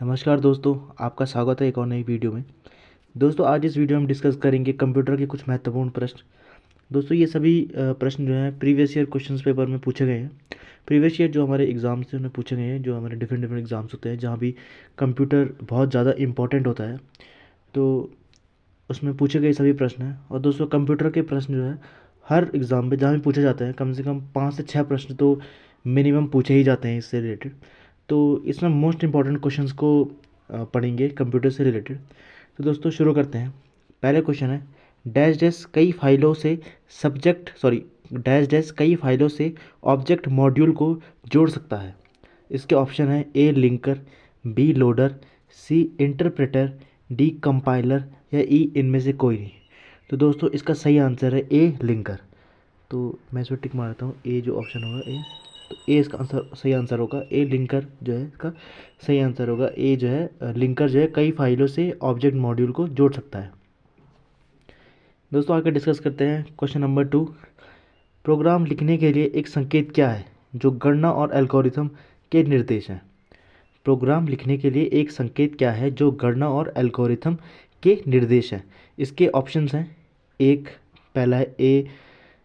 नमस्कार दोस्तों, आपका स्वागत है एक और नई वीडियो में। दोस्तों, आज इस वीडियो में डिस्कस करेंगे कंप्यूटर के कुछ महत्वपूर्ण प्रश्न। दोस्तों, ये सभी प्रश्न जो हैं प्रीवियस ईयर क्वेश्चंस पेपर में पूछे गए हैं। प्रीवियस ईयर जो हमारे एग्ज़ाम्स थे उन्हें पूछे गए हैं, जो हमारे डिफरेंट डिफरेंट एग्ज़ाम्स होते हैं जहाँ भी कंप्यूटर बहुत ज़्यादा इंपॉर्टेंट होता है, तो उसमें पूछे गए सभी प्रश्न हैं। और दोस्तों, कंप्यूटर के प्रश्न जो है हर एग्ज़ाम में जहाँ भी पूछे जाते हैं, कम से कम 5 से 6 प्रश्न तो मिनिमम पूछे ही जाते हैं इससे रिलेटेड। तो इसमें मोस्ट इंपॉर्टेंट क्वेश्चंस को पढ़ेंगे कंप्यूटर से रिलेटेड। तो दोस्तों, शुरू करते हैं। पहले क्वेश्चन है, डैश डैश कई फाइलों से डैश डैश कई फाइलों से ऑब्जेक्ट मॉड्यूल को जोड़ सकता है। इसके ऑप्शन है ए लिंकर, बी लोडर, सी इंटरप्रेटर, डी कंपाइलर या ई इनमें से कोई नहीं। तो दोस्तों, इसका सही आंसर है ए लिंकर। तो मैं इसमें टिक मारता हूँ, ए जो ऑप्शन होगा ए, तो ए इसका आंसर सही आंसर होगा। ए लिंकर जो है इसका सही आंसर होगा। ए जो है लिंकर जो है कई फाइलों से ऑब्जेक्ट मॉड्यूल को जोड़ सकता है। दोस्तों, आगे डिस्कस करते हैं क्वेश्चन नंबर 2। प्रोग्राम लिखने के लिए एक संकेत क्या है जो गणना और एल्गोरिथम के निर्देश हैं। प्रोग्राम लिखने के लिए एक संकेत क्या है जो गणना और एल्गोरिथम के निर्देश हैं। इसके ऑप्शंस हैं, एक पहला है ए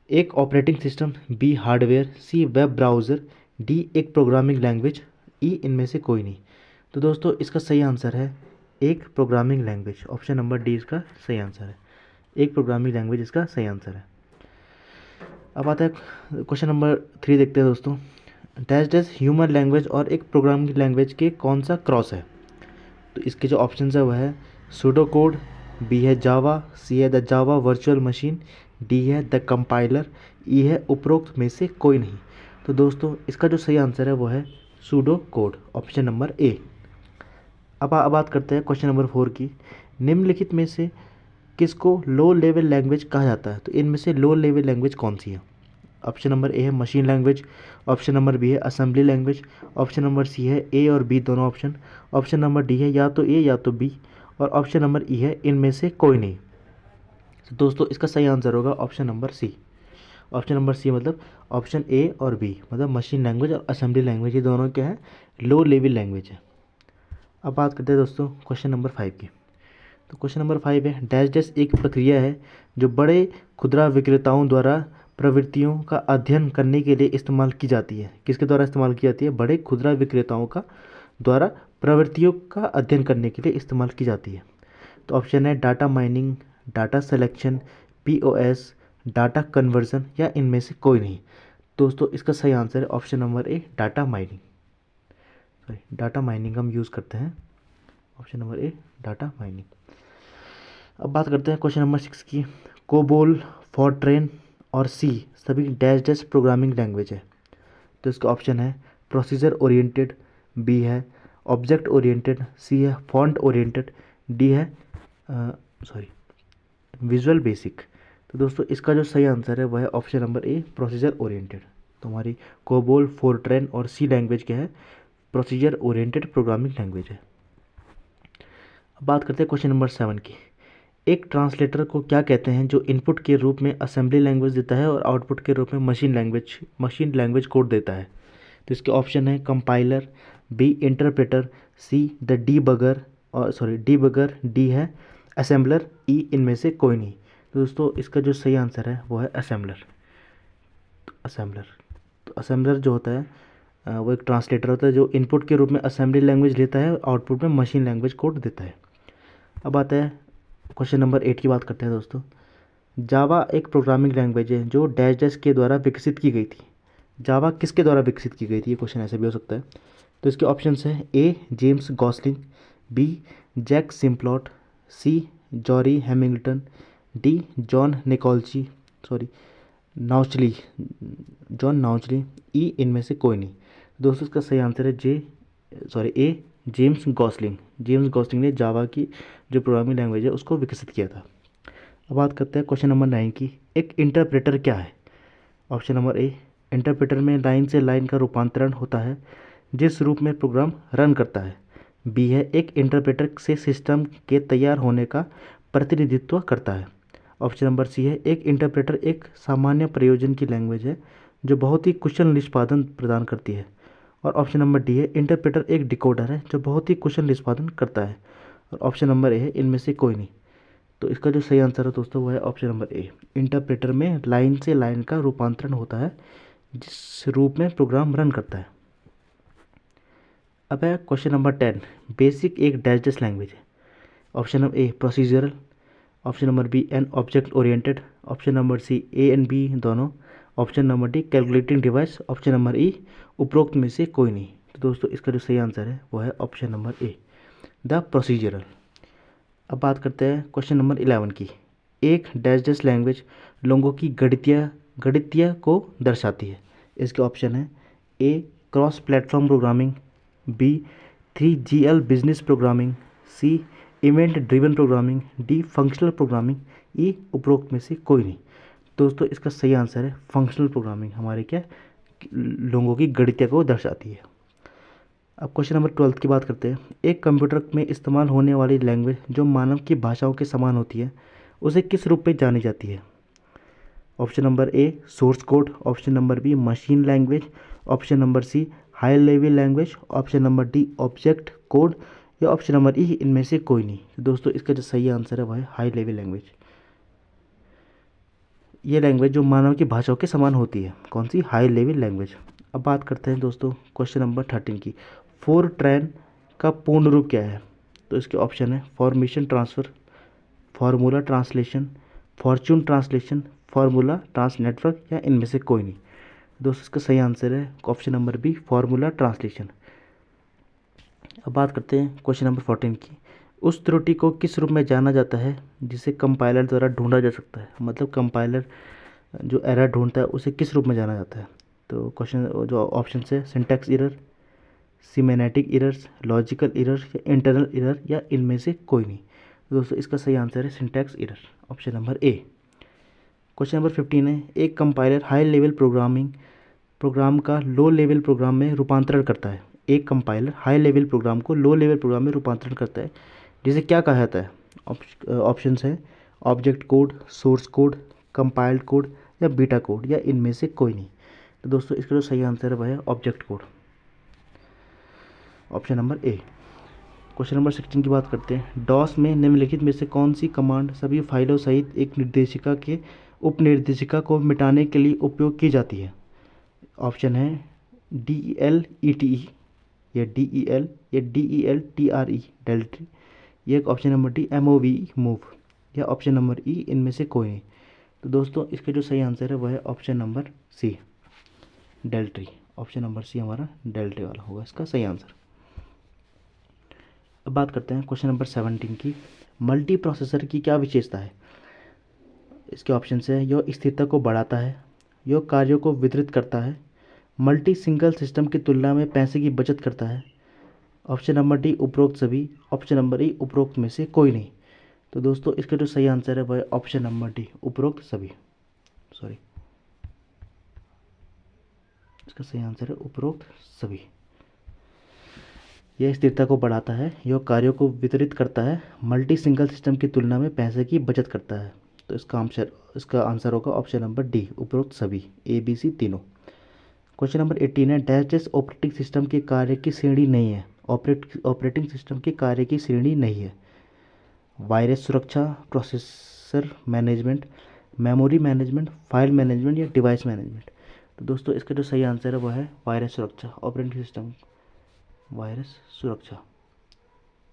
एक ऑपरेटिंग सिस्टम, बी हार्डवेयर, सी वेब ब्राउज़र, डी एक प्रोग्रामिंग लैंग्वेज, ई इनमें से कोई नहीं। तो दोस्तों, इसका सही आंसर है एक programming language. Option number D इसका सही आंसर है। एक प्रोग्रामिंग लैंग्वेज इसका सही आंसर है। अब आता है क्वेश्चन नंबर 3, देखते हैं दोस्तों। डैश डैश ह्यूमन लैंग्वेज और एक प्रोग्रामिंग लैंग्वेज के कौन सा क्रॉस है। तो इसके जो ऑप्शन है वह है सूडो कोड, बी है जावा, सी है the Java virtual machine, D है द कंपाइलर, ई है उपरोक्त में से कोई नहीं। तो दोस्तों, इसका जो सही आंसर है वो है सूडो कोड, ऑप्शन नंबर ए। अब बात करते हैं क्वेश्चन नंबर 4 की। निम्नलिखित में से किसको लो लेवल लैंग्वेज कहा जाता है। तो इनमें से लो लेवल लैंग्वेज कौन सी है। ऑप्शन नंबर ए है machine language, option number B है assembly language, option number C है ए और बी दोनों ऑप्शन, ऑप्शन नंबर डी है या तो ए या तो बी, और ऑप्शन नंबर ई है इनमें से कोई नहीं। तो दोस्तों, इसका सही आंसर होगा option number C. Option number C मतलब ऑप्शन ए और बी, मतलब मशीन लैंग्वेज और असेंबली लैंग्वेज, ये दोनों क्या है, लो लेवल लैंग्वेज है। अब बात करते हैं दोस्तों क्वेश्चन नंबर 5 की। तो क्वेश्चन नंबर 5 है, डैश डैश एक प्रक्रिया है जो बड़े खुदरा विक्रेताओं द्वारा प्रवृत्तियों का अध्ययन करने के लिए इस्तेमाल की जाती है। किसके द्वारा इस्तेमाल की जाती है। बड़े खुदरा विक्रेताओं का द्वारा प्रवृत्तियों का अध्ययन करने के लिए इस्तेमाल की जाती है। तो ऑप्शन है data mining, data selection, POS, data conversion या इनमें से कोई नहीं। दोस्तों, इसका सही आंसर है ऑप्शन नंबर ए डाटा माइनिंग। डाटा माइनिंग हम यूज़ करते हैं। ऑप्शन नंबर ए डाटा माइनिंग। अब बात करते हैं क्वेश्चन नंबर 6 की। कोबोल, फॉरट्रेन और सी सभी डैश डैश प्रोग्रामिंग लैंग्वेज है। तो इसका ऑप्शन है प्रोसीजर ओरिएंटेड, बी है ऑब्जेक्ट ओरिएंटेड, सी है फॉन्ट ओरिएंटेड, डी है विजुअल बेसिक। तो दोस्तों, इसका जो सही आंसर है वह है ऑप्शन नंबर ए प्रोसीजर ओरिएंटेड। तो हमारी कोबोल, फोरट्रेन और सी लैंग्वेज क्या है, प्रोसीजर ओरिएंटेड प्रोग्रामिंग लैंग्वेज है। अब बात करते हैं क्वेश्चन नंबर 7 की। एक ट्रांसलेटर को क्या कहते हैं जो इनपुट के रूप में असेंबली लैंग्वेज देता है और आउटपुट के रूप में मशीन लैंग्वेज कोड देता है। तो इसके ऑप्शन है compiler, B interpreter, C the debugger debugger, D है असेंबलर, ई इनमें से कोई नहीं। तो दोस्तों, इसका जो सही आंसर है वो है असेंबलर। तो असेंबलर जो होता है वो एक ट्रांसलेटर होता है जो इनपुट के रूप में असेंबली लैंग्वेज लेता है और आउटपुट में मशीन लैंग्वेज कोड देता है। अब आता है क्वेश्चन नंबर 8 की बात करते हैं दोस्तों। जावा एक प्रोग्रामिंग लैंग्वेज है जो डैश डैश के द्वारा विकसित की गई थी। जावा किसके द्वारा विकसित की गई थी, ये क्वेश्चन ऐसे भी हो सकता है। तो इसके ऑप्शंस हैं ए जेम्स गॉसलिंग, बी जैक सिम्प्लॉट, सी जॉरी हैमिल्टन, डी नाउचली जॉन नाउचली, ई इनमें से कोई नहीं। दोस्तों, इसका सही आंसर है ए जेम्स गॉसलिंग। जेम्स गॉसलिंग ने जावा की जो प्रोग्रामिंग लैंग्वेज है उसको विकसित किया था। अब बात करते हैं क्वेश्चन नंबर 9 की। एक इंटरप्रेटर क्या है। ऑप्शन नंबर ए इंटरप्रेटर में लाइन से लाइन का रूपांतरण होता है जिस रूप में प्रोग्राम रन करता है। बी है एक इंटरप्रेटर से सिस्टम के तैयार होने का प्रतिनिधित्व करता है। ऑप्शन नंबर सी है एक इंटरप्रेटर एक सामान्य प्रयोजन की लैंग्वेज है जो बहुत ही कुशल निष्पादन प्रदान करती है। और ऑप्शन नंबर डी है इंटरप्रेटर एक डिकोडर है जो बहुत ही कुशल निष्पादन करता है। और ऑप्शन नंबर ए है इनमें से कोई नहीं। तो इसका जो सही आंसर है दोस्तों वो है ऑप्शन नंबर ए। इंटरप्रेटर में लाइन से लाइन का रूपांतरण होता है जिस रूप में प्रोग्राम रन करता है। अब है क्वेश्चन नंबर 10, बेसिक एक डाइजेस्ट लैंग्वेज है। Option number A procedural, option number B an object oriented, option number C A and B दोनों, option number D calculating device, option number E उपरोक्त में से कोई नहीं। तो दोस्तों इसका जो सही आंसर है वो है option number A the procedural. अब बात करते हैं क्वेश्चन नंबर 11 की। एक डाइजेस्ट लैंग्वेज लोगों की गणितीय को दर्शाती है। इसके ऑप्शन है A cross platform programming, B 3GL business programming, C event driven programming, D functional programming, E उपरोक्त में से कोई नहीं। दोस्तों इसका सही आंसर है फंक्शनल प्रोग्रामिंग, हमारे क्या लोगों की गणितीय को दर्शाती है। अब क्वेश्चन नंबर 12 की बात करते हैं। एक कंप्यूटर में इस्तेमाल होने वाली लैंग्वेज जो मानव की भाषाओं के समान होती है उसे किस रूप में जानी जाती है? Option number A source code, option number B machine language, option number C high level language, option number D object code, या ऑप्शन नंबर ई इनमें से कोई नहीं। तो दोस्तों इसका जो सही आंसर है वह है हाई लेवल लैंग्वेज। ये लैंग्वेज जो मानव की भाषाओं के समान होती है, कौन सी? High level language. अब बात करते हैं दोस्तों क्वेश्चन नंबर 13 की। फोरट्रैन का पूर्ण रूप क्या है? तो इसके ऑप्शन है formation transfer, formula translation, fortune translation, formula trans network, या इनमें से कोई नहीं। दोस्तों इसका सही आंसर है option number B formula translation. अब बात करते हैं क्वेश्चन नंबर 14 की। उस त्रुटि को किस रूप में जाना जाता है जिसे कंपाइलर द्वारा ढूंढा जा सकता है? मतलब कंपाइलर जो एरर ढूंढता है उसे किस रूप में जाना जाता है? तो क्वेश्चन जो ऑप्शन है syntax error, semantic errors, logical errors, या इंटरनल एरर, या इनमें से कोई नहीं। तो दोस्तों इसका सही आंसर है सिंटैक्स एरर, ऑप्शन नंबर ए। क्वेश्चन नंबर 15 है। एक कंपाइलर हाई लेवल प्रोग्राम का लो लेवल प्रोग्राम में रूपांतरण करता है। एक कंपाइलर हाई लेवल प्रोग्राम को लो लेवल प्रोग्राम में रूपांतरण करता है जिसे क्या कहा जाता है? ऑप्शन है object code, source code, compiled code, या बीटा कोड, या इनमें से कोई नहीं। तो दोस्तों इसका जो सही आंसर है वह है ऑब्जेक्ट कोड, ऑप्शन नंबर ए। क्वेश्चन नंबर 16 की बात करते हैं। डॉस में निम्नलिखित में से कौन सी कमांड सभी फाइलों सहित एक निर्देशिका के उपनिर्देशिका को मिटाने के लिए उपयोग की जाती है? ऑप्शन है DELETE, या DEL, या DELTRE डेल्ट्री, या एक option number D MOV move, या ऑप्शन नंबर ई इनमें से कोई नहीं। तो दोस्तों इसका जो सही आंसर है वह है ऑप्शन नंबर सी डेल्ट्री, ऑप्शन नंबर सी हमारा डेल्ट्री वाला होगा इसका सही आंसर। अब बात करते हैं क्वेश्चन नंबर 17 की। मल्टी प्रोसेसर की क्या विशेषता है? इसके ऑप्शन है यह स्थिरता को बढ़ाता है, यह कार्यों को वितरित करता है, मल्टी सिंगल सिस्टम की तुलना में पैसे की बचत करता है, ऑप्शन नंबर डी उपरोक्त सभी, ऑप्शन नंबर ई उपरोक्त में से कोई नहीं। तो दोस्तों इसका जो सही आंसर है वह है ऑप्शन नंबर डी उपरोक्त सभी। सॉरी, इसका सही आंसर है उपरोक्त सभी। यह स्थिरता को बढ़ाता है, यह कार्यों को वितरित करता है, मल्टी सिंगल सिस्टम की तुलना में पैसे की बचत करता है। तो इसका आंसर होगा ऑप्शन नंबर डी उपरोक्त सभी, ABC तीनों। क्वेश्चन नंबर 18 है। डाइजेस्ट ऑपरेटिंग सिस्टम के कार्य की श्रेणी नहीं है। ऑपरेटिंग सिस्टम के कार्य की श्रेणी नहीं है। वायरस सुरक्षा, processor management, memory management, file management, या डिवाइस मैनेजमेंट। तो दोस्तों इसका जो सही आंसर है वह है वायरस सुरक्षा, ऑपरेटिंग सिस्टम वायरस सुरक्षा,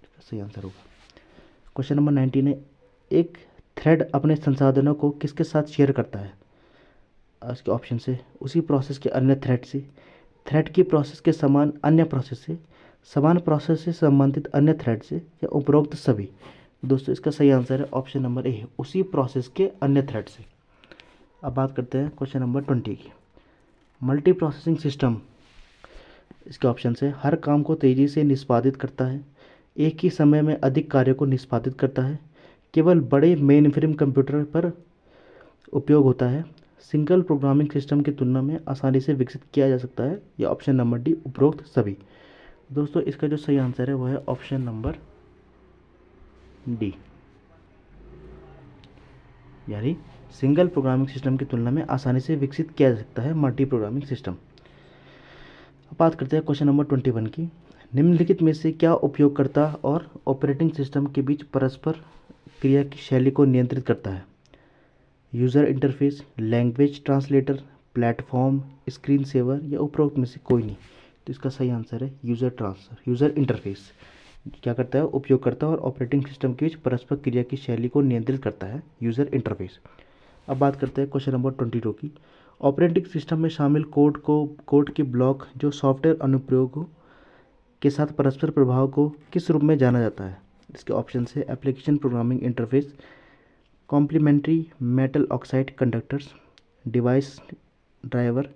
इसका सही आंसर होगा। क्वेश्चन नंबर 19 है। एक थ्रेड अपने संसाधनों को किसके साथ शेयर करता है? इसके ऑप्शन से उसी प्रोसेस के अन्य थ्रेड से, थ्रेड की प्रोसेस के समान अन्य प्रोसेस से, समान प्रोसेस से संबंधित अन्य थ्रेड से, या उपरोक्त सभी। दोस्तों इसका सही आंसर है ऑप्शन नंबर ए उसी प्रोसेस के अन्य थ्रेड से। अब बात करते हैं क्वेश्चन नंबर 20 की। मल्टी प्रोसेसिंग सिस्टम, इसके ऑप्शन से हर काम को तेज़ी से निष्पादित करता है, एक ही समय में अधिक कार्यों को निष्पादित करता है, केवल बड़े मेनफ्रेम कंप्यूटर पर उपयोग होता है, सिंगल प्रोग्रामिंग सिस्टम की तुलना में आसानी से विकसित किया जा सकता है, या ऑप्शन नंबर डी उपरोक्त सभी। दोस्तों इसका जो सही आंसर है वह है ऑप्शन नंबर डी, यानी सिंगल प्रोग्रामिंग सिस्टम की तुलना में आसानी से विकसित किया जा सकता है मल्टी प्रोग्रामिंग सिस्टम। अब बात करते हैं क्वेश्चन नंबर 21 की। निम्नलिखित में से क्या उपयोगकर्ता और ऑपरेटिंग सिस्टम के बीच परस्पर क्रिया की शैली को नियंत्रित करता है? User interface, language translator, platform, screen saver या उपरोक्त में से कोई नहीं। तो इसका सही आंसर है यूज़र इंटरफेस। क्या करता है? उपयोगकर्ता और ऑपरेटिंग सिस्टम के बीच परस्पर क्रिया की शैली को नियंत्रित करता है यूज़र इंटरफेस। अब बात करते हैं क्वेश्चन नंबर 22 की। ऑपरेटिंग सिस्टम में शामिल कोड के ब्लॉक जो सॉफ्टवेयर अनुप्रयोगों के साथ परस्पर प्रभाव को किस रूप में जाना जाता है? इसके ऑप्शन है application programming interface, complementary metal oxide conductors, device driver